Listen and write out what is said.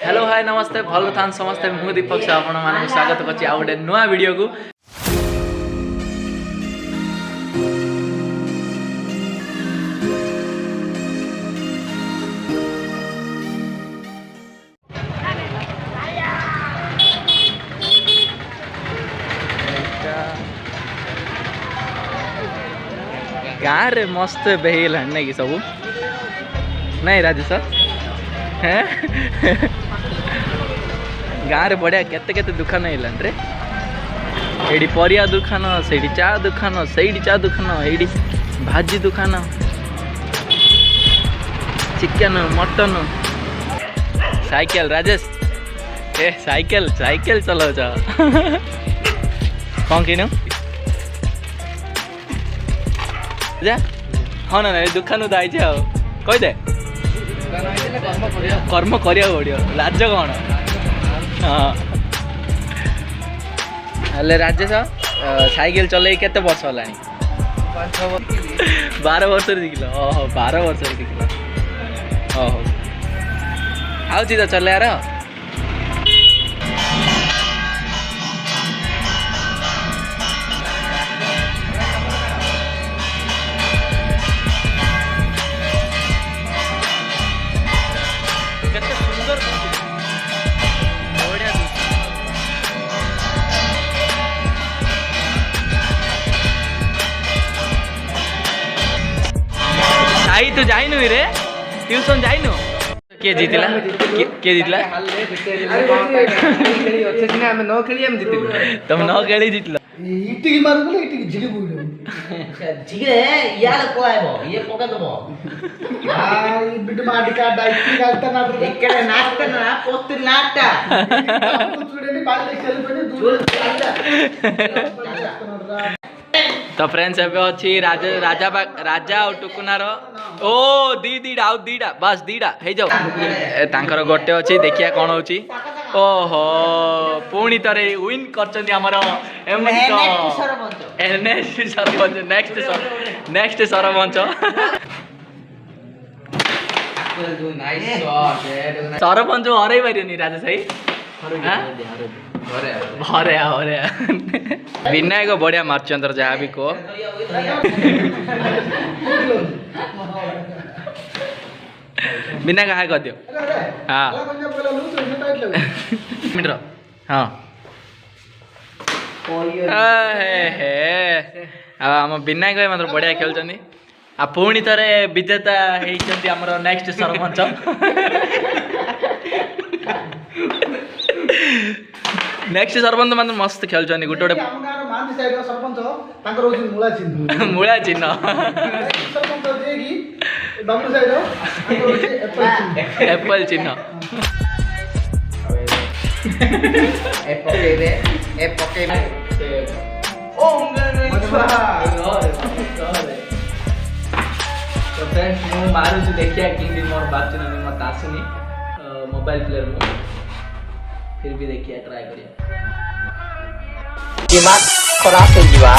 Hello hi नमस्ते भल थान समस्ते मु दीपक से आपण मानक स्वागत करछि आ गोटे नुआ वीडियो को। गाँव रे मस्त बेहला नहीं कि सब नहीं राजू सर हैं गाँव रे बढ़िया केते केते दुकान है रे एडी परिया दुकान सेडी चा दुकान सेडी चा दुकान एडी भाजी दुकान चिकन मटन साइकिल राजेश ए साइकिल साइकिल चलाऊ जा कौन किनु जा हाँ ना दुकान आई कही दे कर्म करिया पड़ो लाज कौन हाँ हेले राजेश साइकिल चल केते वर्ष है 12 वर्ष दिखल ओहो 12 वर्ष दिखल ओहो आउची तो चल यार आई तो जाइनु रे ट्यूशन जाइनु के जीतला के जीतला तुम न खेली जीतला इटी की मारू बोले इटी की झिली बुइलो झिले यार को आइबो ये पका दबो आई बिड माडी का डाइटी गालता ना एकड़े नाचता ना पोस्ती नाटा तो स्टूडेंट बाल खेल पने दूर चलता तो फ्रेंड्स एबे अछि राजा राजा राजा और टुकुनार ओ दीडा आउ दीडा बस दीडा हे जाओ तांकर गोटे अछि देखिया कोन होछि ओहो पुणी तरे विन करचंदी हमर नेक्स्ट सरपंच नेक्स्ट सरपंच सरपंच हरै पारियोनी राजा सही हरे हरे विनायक बढ़िया मार्चंदर जहाँ भी को विनायक हाय कर दियो हाँ मिनट हाँ आम विनायक भाई मतलब बढ़िया खेलुछंदी आ पुणी थरे विजेता हेइछंती हमर नेक्स्ट सरपंच नेक्स्ट सरपंच मतलब मस्त खेलुछंदी गुटे गुटे हम गार मानदी साइड रो सरपंच तांकर होछि मूला चिन्ह सरपंच जे की डब्ल्यू साइड रो तांकर होछि एप्पल चिन्ह ए पके ओ तो फ्रेंड्स मु मारू देखिया कि मोर बात सुन मत आसुनी मोबाइल प्लेयर में फिर भी देखिए ट्राई करिए दिमाग खराब हो गया।